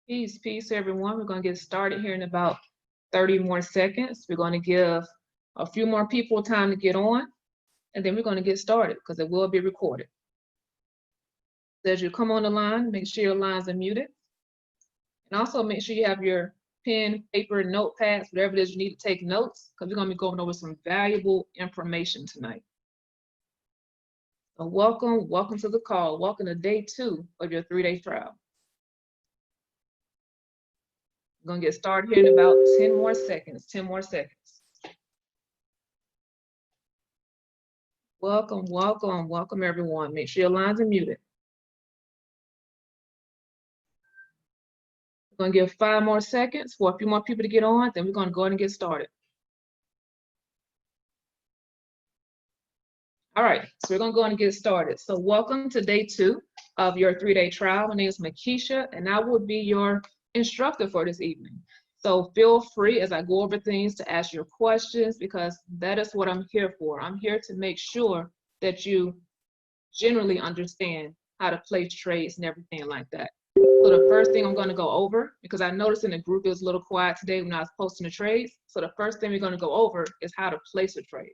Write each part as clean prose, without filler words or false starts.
Peace, everyone. We're going to get started here in about 30 more seconds. We're going to give a few more people time to get on, and then we're going to get started because it will be recorded. So as you come on the line, make sure your lines are muted. And also make sure you have your pen, paper, notepads, whatever it is you need to take notes, because we're going to be going over some valuable information tonight. So welcome to the call. Welcome to day 2 of your 3-day trial. We're going to get started here in about 10 more seconds, 10 more seconds. Welcome everyone. Make sure your lines are muted. We're going to give 5 more seconds for a few more people to get on, then we're going to go ahead and get started. All right, so we're going to go ahead and get started. So welcome to day 2 of your 3-day trial. My name is Makisha, and I will be your instructor for this evening. So feel free as I go over things to ask your questions, because that is what I'm here for. I'm here to make sure that you generally understand how to place trades and everything like that. So the first thing I'm going to go over, because I noticed in the group it was a little quiet today when I was posting the trades. So the first thing we're going to go over is how to place a trade.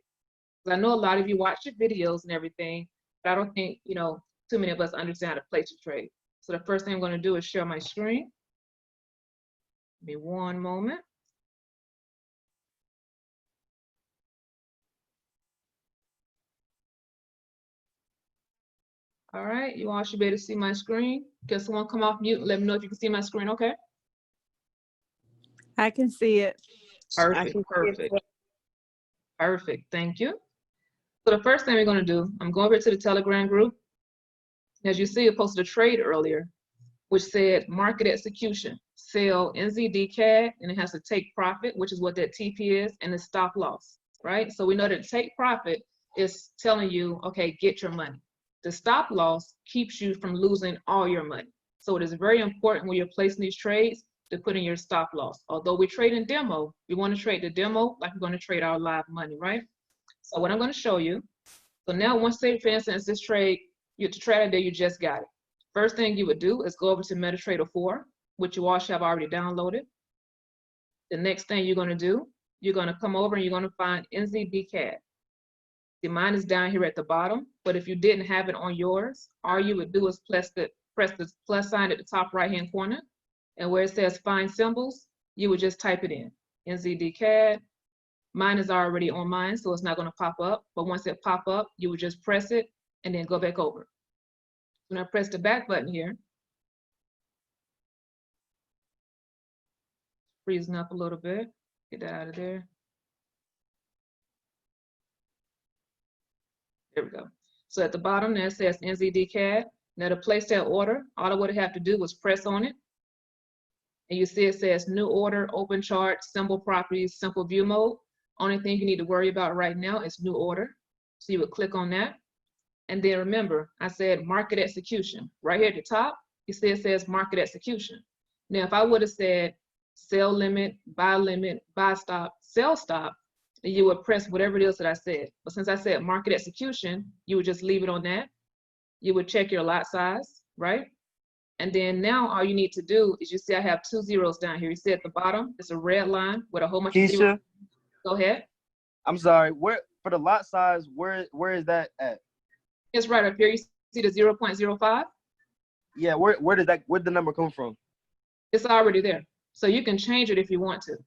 I know a lot of you watch your videos and everything, but I don't think, too many of us understand how to place a trade. So the first thing I'm going to do is share my screen. Give me one moment. All right, you all should be able to see my screen. Can someone come off mute and let me know if you can see my screen, okay? I can see it. Perfect, thank you. So the first thing we're going to do, I'm going over to the Telegram group. As you see, I posted a trade earlier, which said market execution, sell NZD CAD, and it has to take profit, which is what that TP is, and the stop loss, right? So we know that take profit is telling you, okay, get your money. The stop loss keeps you from losing all your money. So it is very important when you're placing these trades to put in your stop loss. Although we trade in demo, we want to trade the demo like we're going to trade our live money, right? So what I'm going to show you, so now once, say for instance, this trade, you have to trade it, you just got it. First thing you would do is go over to MetaTrader 4, which you all should have already downloaded. The next thing you're going to do, you're going to come over and you're going to find NZD CAD. The mine is down here at the bottom, but if you didn't have it on yours, all you would do is press the plus sign at the top right-hand corner, and where it says find symbols, you would just type it in, NZD CAD. Mine is already on mine, so it's not going to pop up, but once it pop up, you would just press it and then go back over. When I press the back button here, freezing up a little bit, get that out of there. There we go. So at the bottom there it says NZD CAD. Now to place that order, all I would have to do was press on it. And you see it says new order, open chart, simple properties, simple view mode. Only thing you need to worry about right now is new order. So you would click on that. And then remember, I said market execution. Right here at the top, you see it says market execution. Now, if I would have said sell limit, buy stop, sell stop, then you would press whatever it is that I said. But since I said market execution, you would just leave it on that. You would check your lot size, right? And then now all you need to do is, you see I have 2 zeros down here. You see at the bottom, it's a red line with a whole bunch of zeros. Go ahead. I'm sorry, where for the lot size, where is that at? It's right up here. You see the 0.05? Yeah, where'd the number come from? It's already there. So you can change it if you want to.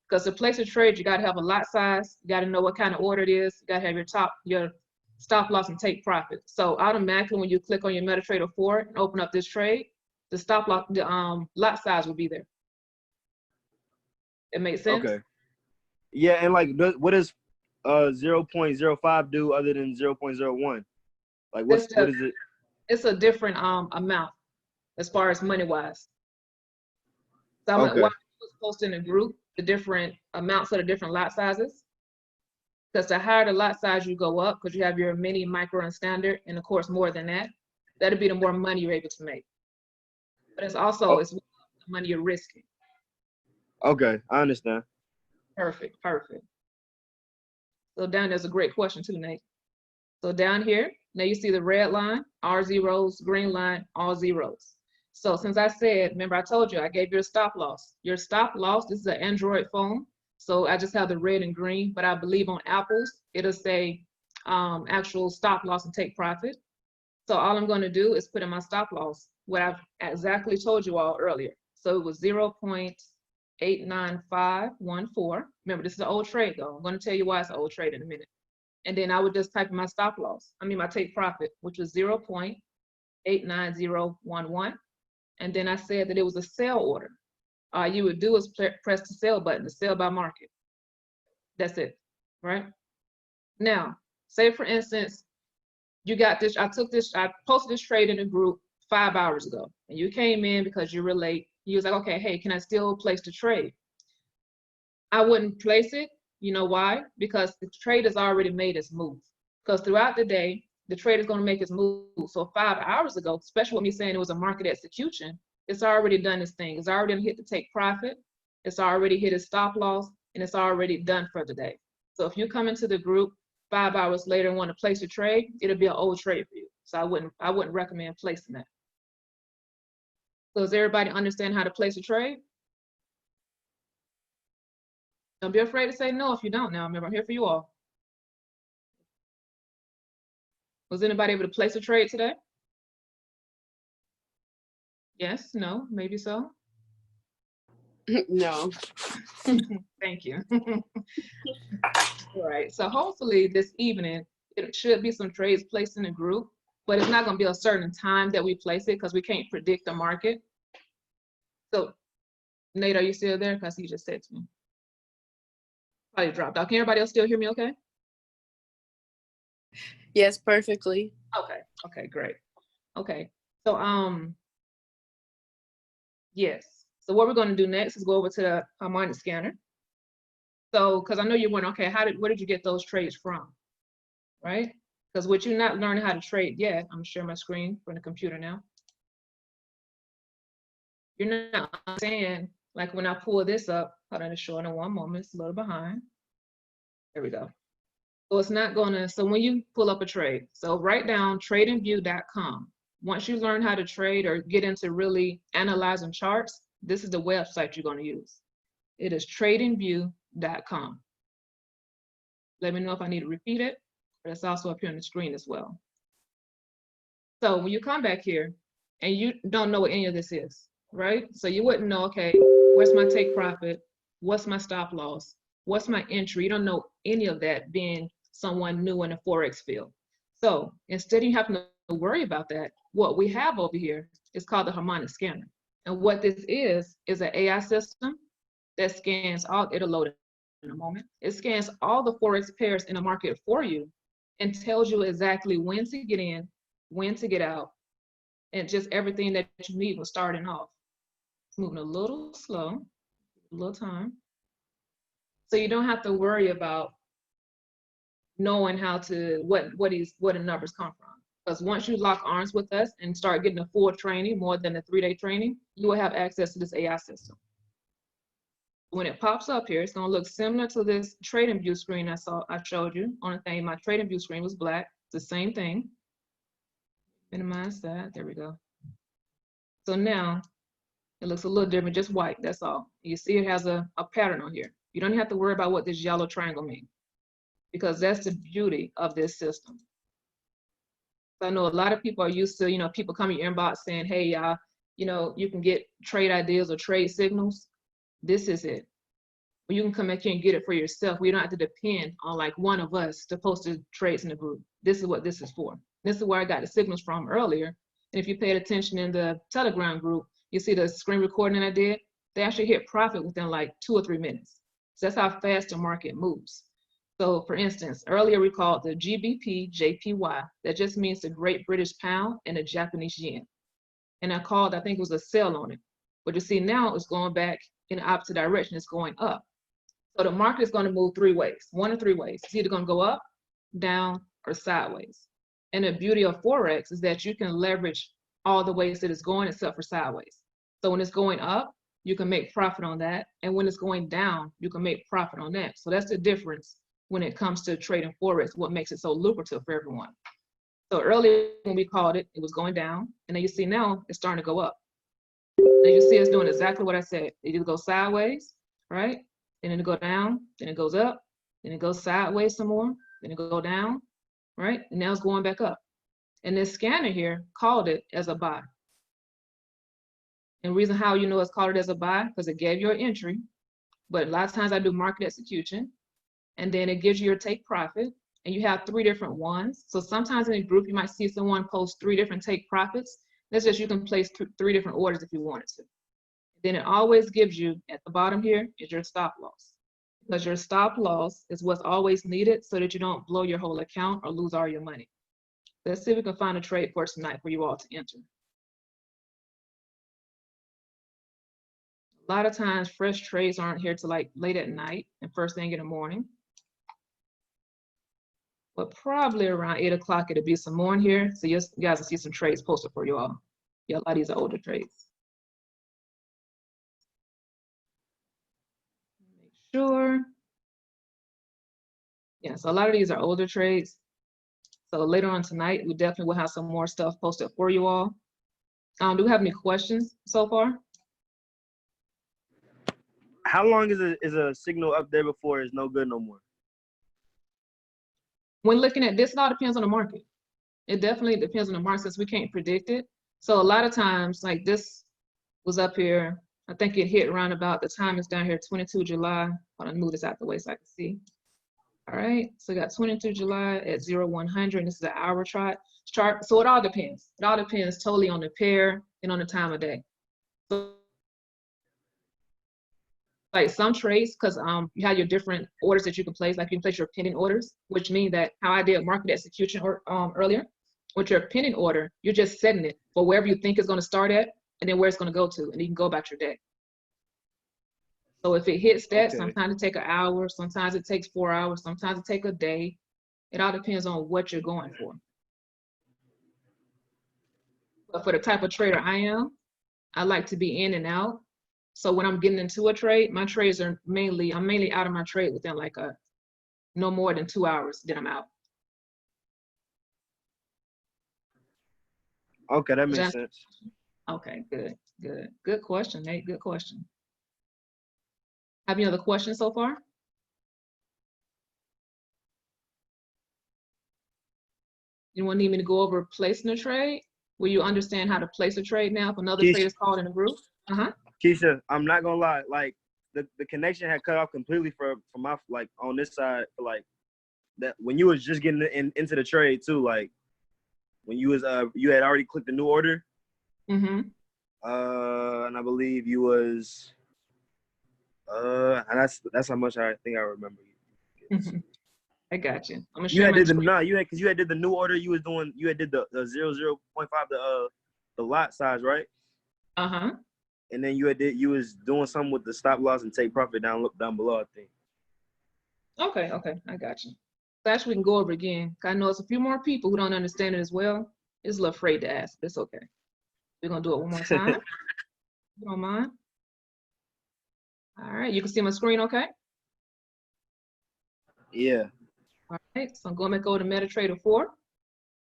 Because to place a trade, you got to have a lot size. You got to know what kind of order it is. You got to have your stop loss and take profit. So automatically when you click on your MetaTrader 4 and open up this trade, the stop loss, the lot size will be there. It makes sense? Okay. Yeah, and like what does 0.05 do other than 0.01? Like what is it? It's a different amount as far as money wise. So okay. Why I was posting in a group the different amounts of the different lot sizes. Because the higher the lot size you go up, because you have your mini, micro, and standard, and of course more than that, that'll be the more money you're able to make. But it's also it's the money you're risking. Okay, I understand. Perfect. So down there's a great question too, Nate. So down here, now you see the red line, all zeros, green line, all zeros. So since I said, remember I told you, I gave you a stop loss. Your stop loss, this is an Android phone. So I just have the red and green, but I believe on Apple's, it'll say actual stop loss and take profit. So all I'm gonna do is put in my stop loss, what I've exactly told you all earlier. So it was 0.89514. Remember, this is an old trade though. I'm gonna tell you why it's an old trade in a minute. And then I would just type in my stop loss, my take profit, which was 0.89011. And then I said that it was a sell order. All you would do is press the sell button, the sell by market. That's it, right? Now, say for instance, you got this, I posted this trade in a group 5 hours ago, and you came in because you were late. You was like, okay, hey, can I still place the trade? I wouldn't place it. You know why? Because the trade has already made its move. Because throughout the day, the trade is going to make its move. So 5 hours ago, especially with me saying it was a market execution, it's already done its thing. It's already hit to take profit. It's already hit its stop loss, and it's already done for the day. So if you come into the group 5 hours later and want to place a trade, it'll be an old trade for you. So I wouldn't recommend placing that. So does everybody understand how to place a trade? Don't be afraid to say no if you don't now. Remember, I'm here for you all. Was anybody able to place a trade today? Yes, no, maybe so. No. Thank you. All right, so hopefully this evening, it should be some trades placed in the group, but it's not gonna be a certain time that we place it because we can't predict the market. So Nate, are you still there? Because he just said to me. Probably dropped out. Can everybody else still hear me okay? Yes, perfectly. Okay, okay, great. Okay, so yes. So what we're gonna do next is go over to the harmonic scanner. So, because I know you're wondering, okay, where did you get those trades from, right? Because what you're not learning how to trade yet, I'm gonna share my screen from the computer now. You're not understanding, like when I pull this up, hold on, it's showing in one moment, it's a little behind. There we go. So it's not gonna, so when you pull up a trade, so write down tradingview.com. Once you learn how to trade or get into really analyzing charts, this is the website you're gonna use. It is tradingview.com. Let me know if I need to repeat it, but it's also up here on the screen as well. So when you come back here and you don't know what any of this is, right? So you wouldn't know, okay, where's my take profit? What's my stop loss? What's my entry? You don't know any of that being someone new in the Forex field. So instead of you having to worry about that, what we have over here is called the harmonic scanner. And what this is an AI system that scans all, it'll load in a moment. It scans all the Forex pairs in the market for you and tells you exactly when to get in, when to get out, and just everything that you need when starting off. It's moving a little slow, a little time. So you don't have to worry about knowing how to, what the numbers come from. Because once you lock arms with us and start getting a full training, more than a 3-day training, you will have access to this AI system. When it pops up here, it's gonna look similar to this trading view screen I showed you. Only thing, my trading view screen was black. It's the same thing. Minimize that, there we go. So now, it looks a little different, just white, that's all. You see it has a pattern on here. You don't have to worry about what this yellow triangle means, because that's the beauty of this system. I know a lot of people are used to, people come in your inbox saying, hey, y'all, you can get trade ideas or trade signals. This is it. You can come back here and get it for yourself. We don't have to depend on like one of us to post the trades in the group. This is what this is for. This is where I got the signals from earlier. And if you paid attention in the Telegram group, you see the screen recording I did, they actually hit profit within like 2 or 3 minutes. So that's how fast the market moves. So for instance, earlier we called the GBP JPY. That just means the Great British Pound and the Japanese Yen. And I think it was a sell on it. But you see now it's going back in the opposite direction, it's going up. So the market is going to move 3 ways, 1 of 3 ways. It's either going to go up, down, or sideways. And the beauty of Forex is that you can leverage all the ways that it's going except for sideways. So when it's going up, you can make profit on that. And when it's going down, you can make profit on that. So that's the difference when it comes to trading Forex, what makes it so lucrative for everyone. So earlier when we called it, it was going down. And then you see now it's starting to go up. As you see, it's doing exactly what I said. It either goes sideways, right? Then it go down, then it goes up, then it goes sideways some more, then it go down, right? And now it's going back up. And this scanner here called it as a buy. And the reason how you know it's called it as a buy, because it gave you an entry, but a lot of times I do market execution, and then it gives you your take profit, and you have 3 different ones. So sometimes in a group, you might see someone post 3 different take profits. That's just you can place 3 different orders if you wanted to. Then it always gives you, at the bottom here, is your stop loss. Because your stop loss is what's always needed so that you don't blow your whole account or lose all your money. Let's see if we can find a trade for tonight for you all to enter. A lot of times fresh trades aren't here till like late at night and first thing in the morning. But probably around 8 o'clock, it'll be some more in here. So you guys will see some trades posted for you all. Yeah, a lot of these are older trades. Make sure. Yeah, so a lot of these are older trades. So later on tonight, we definitely will have some more stuff posted for you all. Do we have any questions so far? How long is a signal up there before it's no good no more? When looking at this, it all depends on the market. It definitely depends on the market since we can't predict it. So a lot of times, like this was up here, I think it hit around about the time it's down here, 22 July. Hold on, move this out the way so I can see. All right, so we got 22 July at 0100, and this is an hour chart. So it all depends. It all depends totally on the pair and on the time of day. So like some trades, because you have your different orders that you can place, like you can place your pending orders, which means that how I did market execution earlier, with your pending order, you're just setting it for wherever you think it's going to start at, and then where it's going to go to, and you can go about your day. So if it hits that, Okay. sometimes it takes an hour, sometimes it takes 4 hours, sometimes it takes a day. It all depends on what you're going for. But for the type of trader I am, I like to be in and out. So when I'm getting into a trade, my trades are I'm mainly out of my trade within like no more than 2 hours, then I'm out. Okay, that makes sense. Okay, good question, Nate, good question. Have you other questions so far? Anyone need me to go over placing a trade? Will you understand how to place a trade now if another trade is called in a group? Keisha, I'm not gonna lie, like the connection had cut off completely for my, like, on this side, for like that when you was just getting into the trade too, like when you was you had already clicked the new order. Mm-hmm. And I believe you was and that's how much I think I remember. I got you. I'm gonna You share had my did screen. because you had did the new order. You had did the 0.5 the lot size, right? And then you was doing something with the stop loss and take profit down below, I think. Okay, I got you. So actually, we can go over again. I know it's a few more people who don't understand it as well. It's a little afraid to ask, but it's okay. We're gonna do it one more time. You don't mind? All right, you can see my screen, okay? Yeah. All right, so I'm going back over to MetaTrader 4.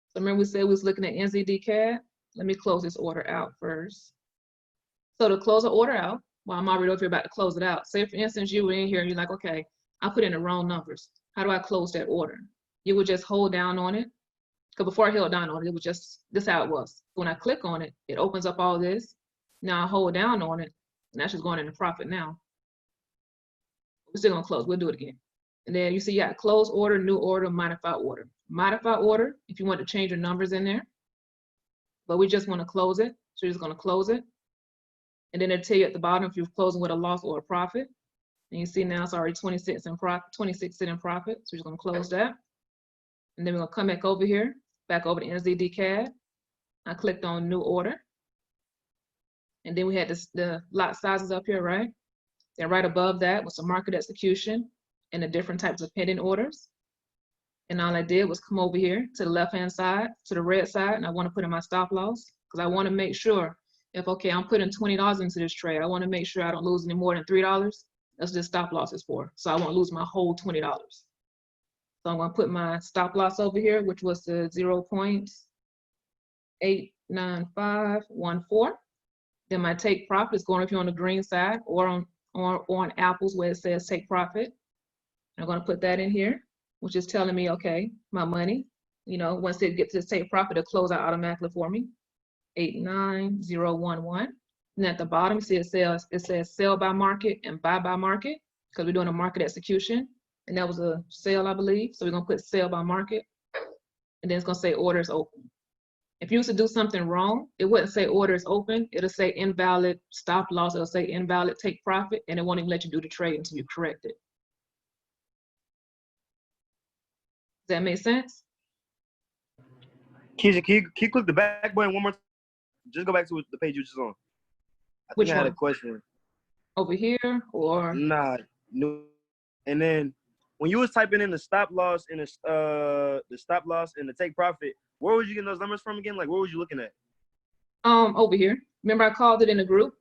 So remember we said we was looking at NZD CAD. Let me close this order out first. So to close the order out, well, I'm already over here about to close it out. Say for instance, you were in here and you're like, okay, I put in the wrong numbers. How do I close that order? You would just hold down on it. Because before I held down on it, it was just, this how it was. When I click on it, it opens up all this. Now I hold down on it, and that's just going into profit now. We're still gonna close, we'll do it again. And then you see you got close order, new order, modify order. Modify order, if you want to change your numbers in there. But we just want to close it, so you're just gonna close it. And then it'll tell you at the bottom if you're closing with a loss or a profit. And you see now it's already 26 cents in profit, so we're just gonna close that. And then we're gonna come back over here, back over to NZD CAD. I clicked on new order. And then we had the lot sizes up here, right? Then right above that was some market execution and the different types of pending orders. And all I did was come over here to the left-hand side, to the red side, and I want to put in my stop loss because I want to make sure if, okay, I'm putting $20 into this trade, I want to make sure I don't lose any more than $3. That's what this stop loss is for. So I won't lose my whole $20. So I'm going to put my stop loss over here, which was the 0.89514. Then my take profit is going up here on the green side or on apples where it says take profit. I'm going to put that in here, which is telling me, okay, my money, you know, once it gets to take profit, it'll close out automatically for me. 89011. And at the bottom, see it says sell by market and buy by market because we're doing a market execution. And that was a sale, I believe. So we're going to put sell by market. And then it's going to say orders open. If you used to do something wrong, it wouldn't say orders open. It'll say invalid stop loss. It'll say invalid take profit. And it won't even let you do the trade until you correct it. Does that make sense? Keisha, can you click the back button one more time? Just go back to the page you just on. Which I had one? a question. Over here or? Nah, no. And then when you was typing in the stop loss and the stop loss and the take profit, where was you getting those numbers from again? Like, where was you looking at? Over here. Remember I called it in the group?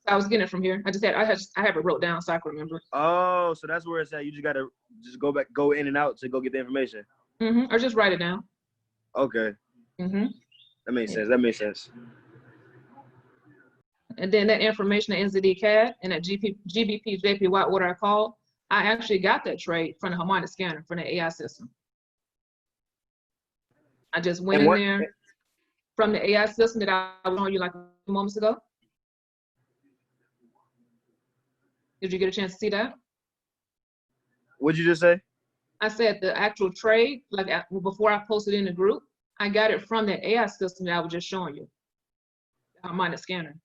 I was getting it from here. I have it wrote down so I can remember. Oh, so that's where it's at. You just gotta just go in and out to go get the information. Or just write it down. Okay. That makes sense. That makes sense. And then that information, the NZD CAD and that GBP JPY order I called, I actually got that trade from the harmonic scanner from the AI system. I just went in there from the AI system that I was on you like a few moments ago. Did you get a chance to see that? What'd you just say? I said the actual trade, like before I posted in the group, I got it from the AI system that I was just showing you, the harmonic scanner.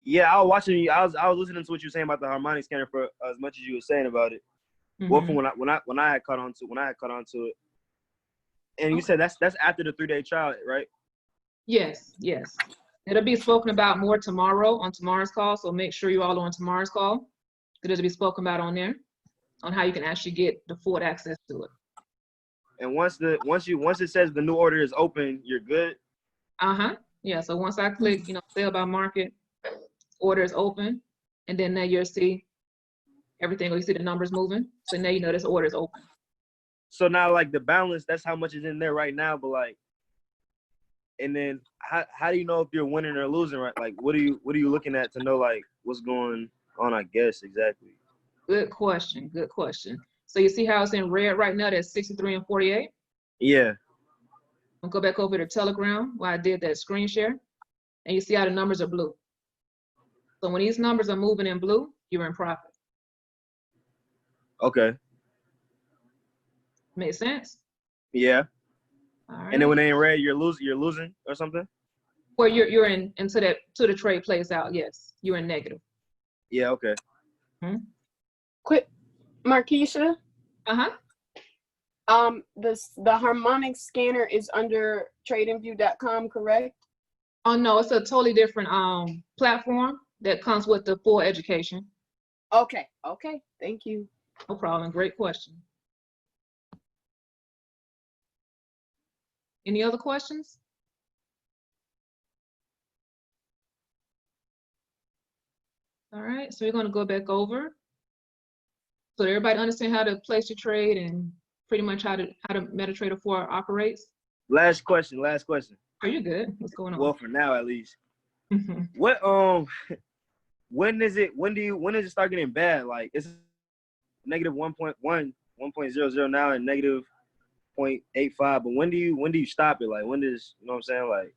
Yeah, I was watching you. I was listening to what you were saying about the harmonic scanner for as much as you were saying about it. Well, from when I had caught on to it, and you said that's after the 3-day trial, right? Yes, yes. It'll be spoken about more tomorrow on tomorrow's call. So make sure you all are on tomorrow's call. It'll be spoken about on there, on how you can actually get the full access to it. And once it says the new order is open, you're good. Yeah. So once I click, sell by market, order is open, and then now you'll see everything. You see the numbers moving. So now you know this order is open. So now, like the balance, that's how much is in there right now. But like, and then how do you know if you're winning or losing? Right? Like, what are you looking at to know like what's going on? I guess exactly. Good question. Good question. So you see how it's in red right now? That's 63 and 48. Yeah. I'll go back over to Telegram where I did that screen share, and you see how the numbers are blue. So when these numbers are moving in blue, you're in profit. Okay. Make sense? Yeah. All right. And then when they in red, you're losing or something? Well, you're into the trade plays out. Yes, you're in negative. Yeah. Okay. Quick, Markeisha. The harmonic scanner is under tradingview.com, correct? Oh no, it's a totally different platform that comes with the full education. Okay. Thank you. No problem. Great question. Any other questions? All right, so we're going to go back over. So everybody understand how to place your trade and pretty much how MetaTrader 4 operates? Last question. Are you good? What's going on? Well, for now at least. What when does it start getting bad? Like it's negative 1.1, 1.00 now and negative 0.85. But when do you stop it? Like when does, you know what I'm saying? Like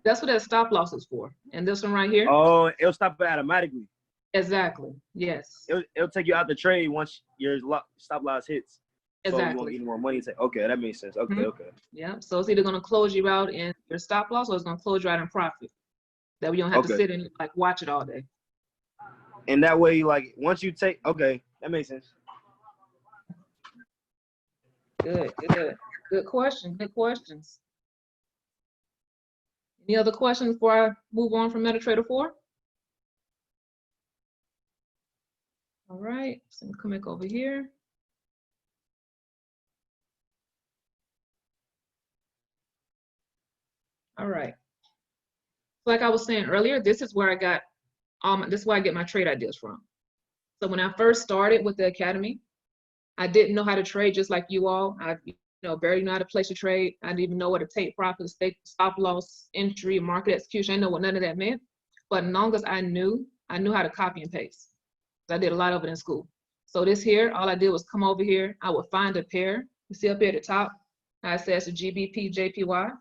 that's what that stop loss is for. And this one right here. Oh, it'll stop it automatically. Exactly. Yes. It'll take you out the trade once your stop loss hits. Exactly. So you won't get any more money. Okay, that makes sense. Okay, okay. Yeah. So it's either going to close you out in your stop loss or it's going to close you out in profit. That way you don't have to sit and like watch it all day. And that way, like once you take, okay, that makes sense. Good question. Good questions. Any other questions before I move on from MetaTrader 4? All right, so I'm come back over here. All right. Like I was saying earlier, this is where I got this is where I get my trade ideas from. So when I first started with the academy, I didn't know how to trade just like you all. I barely know how to place a trade. I didn't even know what a take profit, stop loss, entry, market execution. I didn't know what none of that meant. But as long as I knew how to copy and paste. I did a lot of it in school. So this here, all I did was come over here. I would find a pair. You see up here at the top, I says the GBP, JPY.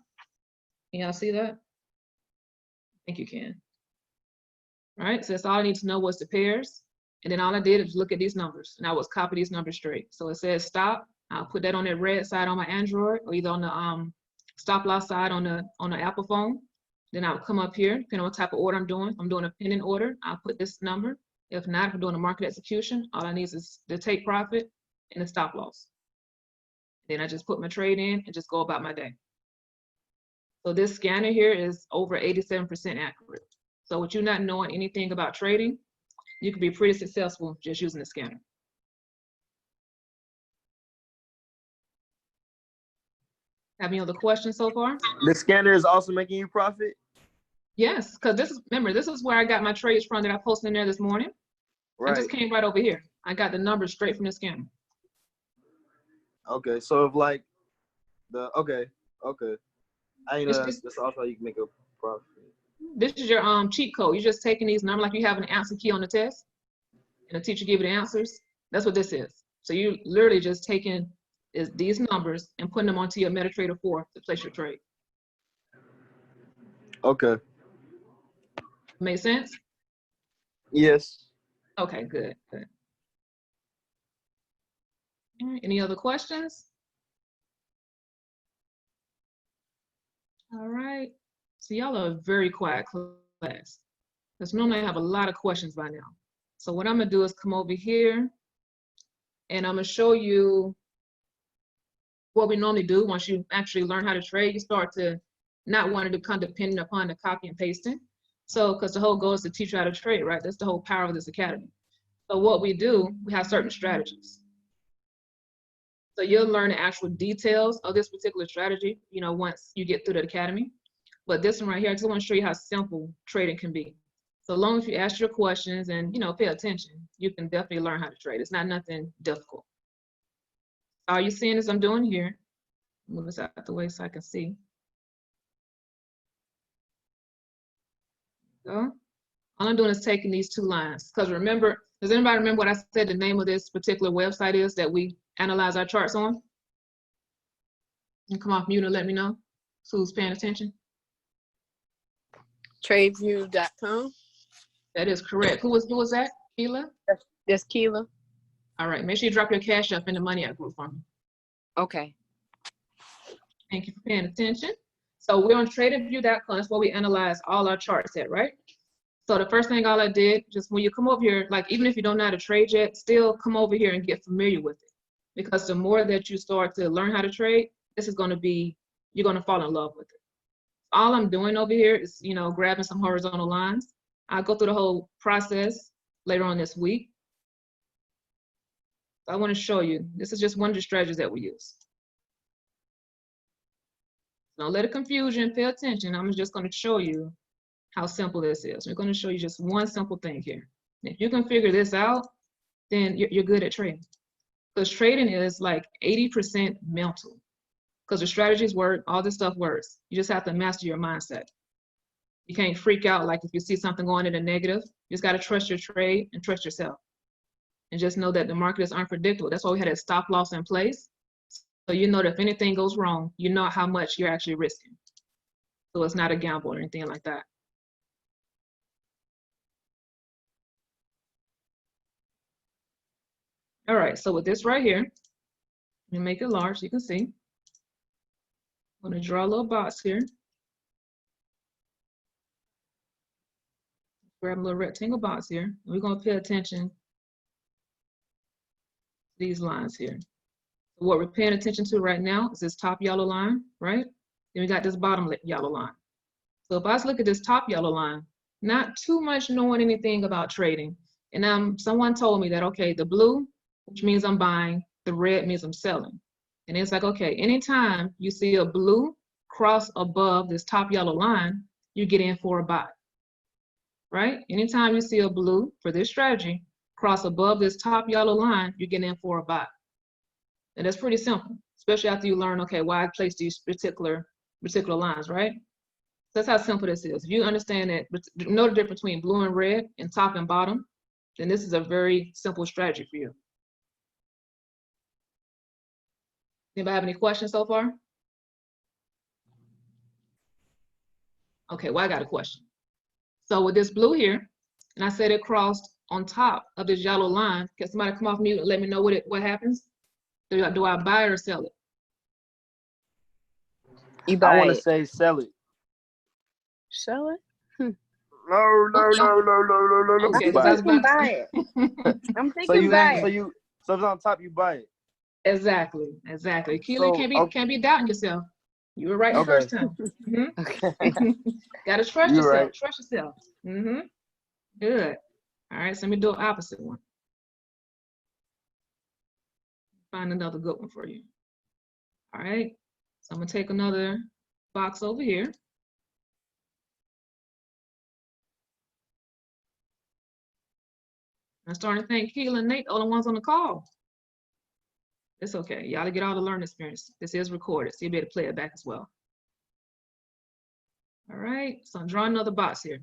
Can y'all see that? I think you can. All right, so that's all I need to know was the pairs. And then all I did is look at these numbers, and I was copy these numbers straight. So it says stop. I'll put that on that red side on my Android, or either on the stop loss side on the Apple phone. Then I'll come up here, depending on what type of order I'm doing. If I'm doing a pending order, I'll put this number. If not, if I'm doing a market execution, all I need is the take profit and the stop loss. Then I just put my trade in and just go about my day. So this scanner here is over 87% accurate. So with you not knowing anything about trading, you can be pretty successful just using the scanner. Have any other questions so far? The scanner is also making you profit? Yes, because remember, this is where I got my trades from that I posted in there this morning. Right. I just came right over here. I got the numbers straight from the scanner. Okay, so if like okay. I know that's also how you can make a profit. This is your cheat code. You're just taking these numbers like you have an answer key on the test, and the teacher give you the answers. That's what this is. So you literally just taking these numbers and putting them onto your MetaTrader 4 to place your trade. Okay. Make sense? Yes. Okay, good. All right, any other questions? All right. So y'all are a very quiet class. Because normally I have a lot of questions by now. So what I'm gonna do is come over here and I'm gonna show you what we normally do once you actually learn how to trade. You start to not want to become dependent upon the copy and pasting. So, because the whole goal is to teach you how to trade, right? That's the whole power of this academy. So what we do, we have certain strategies. So you'll learn the actual details of this particular strategy, once you get through the academy. But this one right here, I just want to show you how simple trading can be. So long as you ask your questions and, pay attention, you can definitely learn how to trade. It's not nothing difficult. All you're seeing is I'm doing here. Move this out the way so I can see. So all I'm doing is taking these two lines. Because remember, does anybody remember what I said the name of this particular website is that we analyze our charts on? You come off mute and let me know who's paying attention. TradeView.com. That is correct. Who was that? Keela? That's Keela. All right. Make sure you drop your cash up in the Money Out group for me. Okay. Thank you for paying attention. So we're on TradeView.com. That's where we analyze all our charts at, right? So the first thing all I did, just when you come over here, like even if you don't know how to trade yet, still come over here and get familiar with it. Because the more that you start to learn how to trade, this is going to be, you're going to fall in love with it. All I'm doing over here is, grabbing some horizontal lines. I'll go through the whole process later on this week. I want to show you, this is just one of the strategies that we use. Don't let it confuse you and pay attention. I'm just going to show you how simple this is. We're going to show you just one simple thing here. If you can figure this out, then you're good at trading. Because trading is like 80% mental. Because the strategies work, all this stuff works. You just have to master your mindset. You can't freak out like if you see something going in a negative. You just got to trust your trade and trust yourself. And just know that the market is unpredictable. That's why we had a stop loss in place. So you know that if anything goes wrong, you know how much you're actually risking. So it's not a gamble or anything like that. All right, so with this right here, you make it large so you can see. I'm going to draw a little box here. Grab a little rectangle box here. And we're going to pay attention to these lines here. So what we're paying attention to right now is this top yellow line, right? Then we got this bottom yellow line. So if I just look at this top yellow line, not too much knowing anything about trading. And someone told me that, okay, the blue, which means I'm buying, the red means I'm selling. And it's like, okay, anytime you see a blue cross above this top yellow line, you get in for a buy, right? Anytime you see a blue for this strategy cross above this top yellow line, you get in for a buy. And that's pretty simple. especially after you learn, okay, why I place these particular lines, right? That's how simple this is. If you understand that, know the difference between blue and red and top and bottom, then this is a very simple strategy for you. Anybody have any questions so far? Okay, well, I got a question. So with this blue here, and I said it crossed on top of this yellow line, can somebody come off mute and let me know what happens? Do I buy or sell it? You I buy want to it. say sell it. Sell it? No, no, no, no, no, no, no. Okay, You because I was buy about to buy it. I'm it. So thinking you, buy so it. you, so it's on top. You buy it. Exactly. Keely, So, can't be doubting yourself. You were right the Okay. first time. Okay. Gotta trust You're yourself. right. Trust yourself. Good. All right, so let me do an opposite one. Find another good one for you. All right, so I'm gonna take another box over here. I'm starting to think Keely and Nate are the only ones on the call. It's okay. Y'all to get all the learning experience. This is recorded, so you'll be able to play it back as well. All right, so I'm drawing another box here.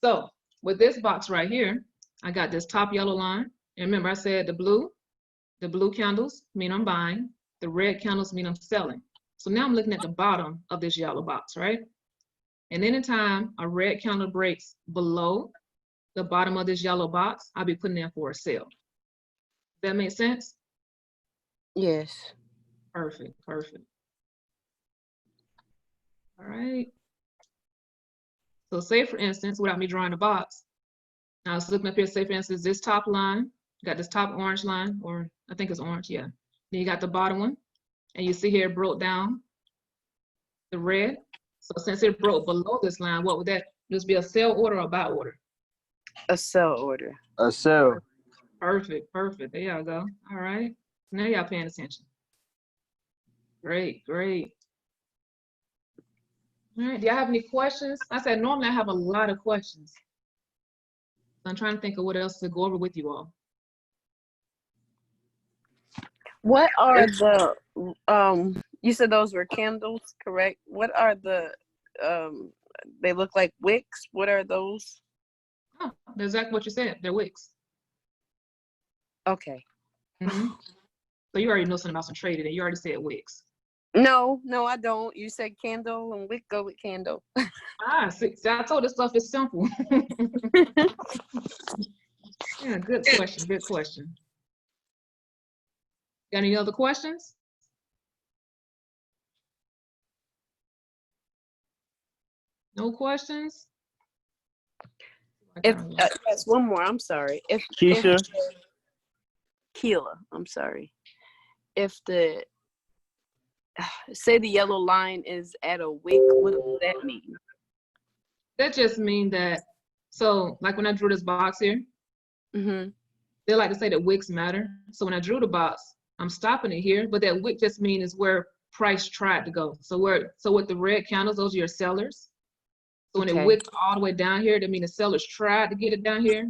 So with this box right here, I got this top yellow line. And remember I said the blue candles mean I'm buying, the red candles mean I'm selling. So now I'm looking at the bottom of this yellow box, right? And anytime a red candle breaks below the bottom of this yellow box, I'll be putting in for a sale. Does that make sense? Yes. Perfect. All right. So say for instance, without me drawing a box, I was looking up here, say for instance, this top line, got this top orange line, or I think it's orange, yeah. Then you got the bottom one, and you see here it broke down the red. So since it broke below this line, what would that just be, a sell order or a buy order? A sell order. A sell. Perfect. There y'all go. All right. Now y'all paying attention. Great. All right. Do y'all have any questions? I said normally I have a lot of questions. So I'm trying to think of what else to go over with you all. What are the you said those were candles, correct? What are the they look like wicks? What are those? Oh, that's exactly what you said. They're wicks. Okay. So you already know something about some trading, and you already said wicks. No, I don't. You said candle and wick go with candle. See, I told this stuff is simple. Yeah, good question. Got any other questions? No questions? If yes, one more. I'm sorry. If Keisha. Keela, I'm sorry. If the say the yellow line is at a wick, what does that mean? That just means that, so like when I drew this box here, they like to say that wicks matter. So when I drew the box, I'm stopping it here, but that wick just means is where price tried to go. So with the red candles, those are your sellers. So when it wicked all the way down here, that means the sellers tried to get it down here,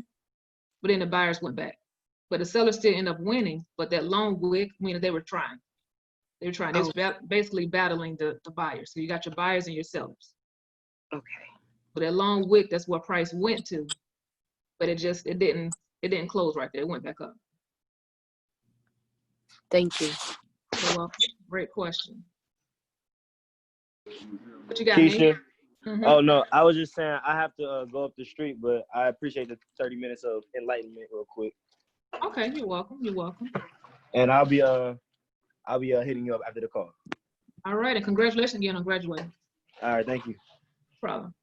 but then the buyers went back. But the sellers still end up winning, but that long wick means they were trying. They were trying. They were basically battling the buyers. So you got your buyers and your sellers. Okay. But that long wick, that's what price went to, but it didn't close right there. It went back up. Thank you. You're welcome. Great question. What you got, Keisha. Nate? Oh no, I was just saying I have to go up the street, but I appreciate the 30 minutes of enlightenment real quick. Okay, you're welcome. And I'll be hitting you up after the call. All right, and congratulations again on graduating. All right, thank you. No problem.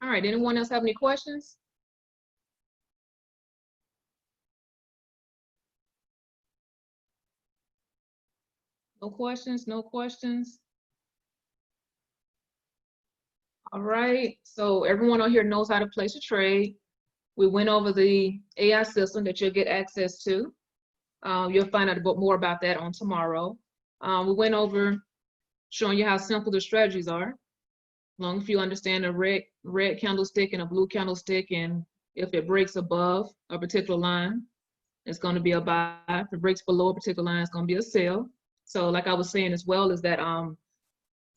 All right, anyone else have any questions? No questions? All right, so everyone on here knows how to place a trade. We went over the AI system that you'll get access to. You'll find out more about that on tomorrow. We went over showing you how simple the strategies are. As long as you understand a red candlestick and a blue candlestick, and if it breaks above a particular line, it's going to be a buy. If it breaks below a particular line, it's going to be a sell. So like I was saying as well, is that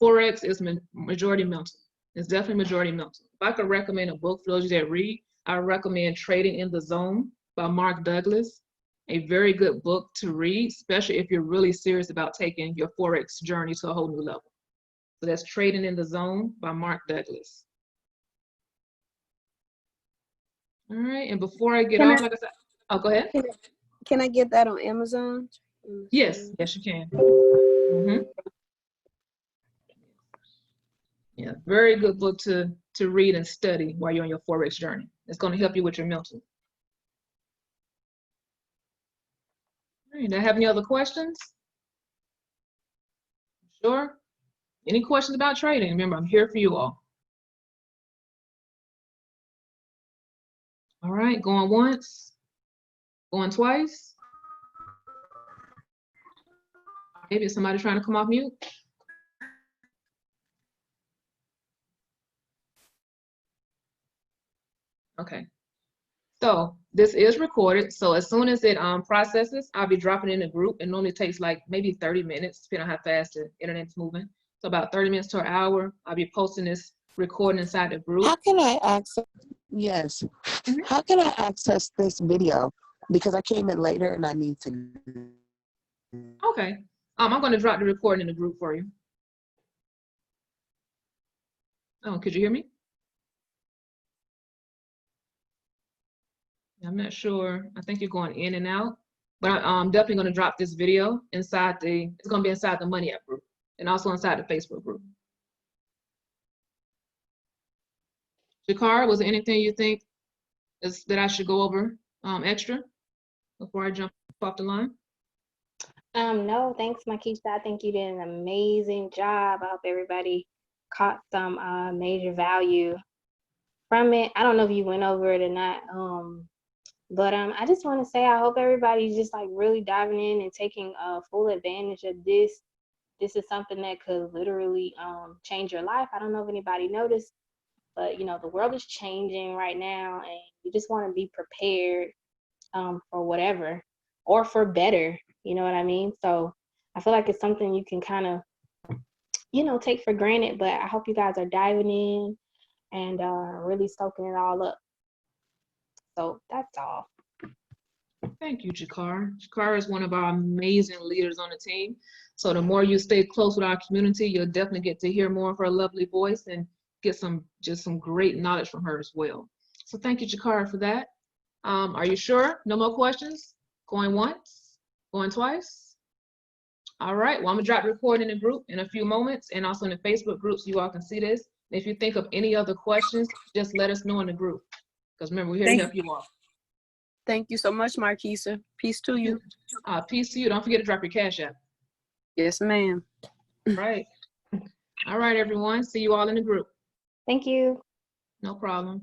Forex is majority mental. It's definitely majority mental. If I could recommend a book for those of you that read, I recommend Trading in the Zone by Mark Douglas. A very good book to read, especially if you're really serious about taking your Forex journey to a whole new level. So that's Trading in the Zone by Mark Douglas. All right, and before I get off, like I said, oh, go ahead. Can I get that on Amazon? Yes, yes, you can. Yeah, very good book to read and study while you're on your Forex journey. It's going to help you with your mental. All right, do I have any other questions? Sure. Any questions about trading? Remember, I'm here for you all. All right, going once, going twice. Maybe it's somebody trying to come off mute. Okay. So this is recorded. So as soon as it processes, I'll be dropping it in a group. It normally takes like maybe 30 minutes, depending on how fast the internet's moving. So about 30 minutes to an hour, I'll be posting this recording inside the group. How can I access? Yes. How can I access this video? Because I came in later and I need to. Okay. I'm going to drop the recording in the group for you. Oh, could you hear me? I'm not sure. I think you're going in and out, but I'm definitely going to drop this video inside it's going to be inside the Money App group and also inside the Facebook group. Jakar, was there anything you think that I should go over extra before I jump off the line? No, thanks, Makisha. I think you did an amazing job. I hope everybody caught some major value from it. I don't know if you went over it or not, but I just want to say I hope everybody's just like really diving in and taking full advantage of this. This is something that could literally change your life. I don't know if anybody noticed, but you know, the world is changing right now, and you just want to be prepared for whatever or for better. You know what I mean? So I feel like it's something you can kind of, you know, take for granted, but I hope you guys are diving in and really soaking it all up. So that's all. Thank you, Jakar. Jakar is one of our amazing leaders on the team. So the more you stay close with our community, you'll definitely get to hear more of her lovely voice and get some great knowledge from her as well. So thank you, Jakar, for that. Are you sure? No more questions? Going once? Going twice? All right, well, I'm gonna drop the recording in the group in a few moments and also in the Facebook group so you all can see this. And if you think of any other questions, just let us know in the group. Because remember, we're here to help you all. Thank you so much, Marquisa. Peace to you. Peace to you. Don't forget to drop your Cash App. Yes, ma'am. Right. All right, everyone. See you all in the group. Thank you. No problem.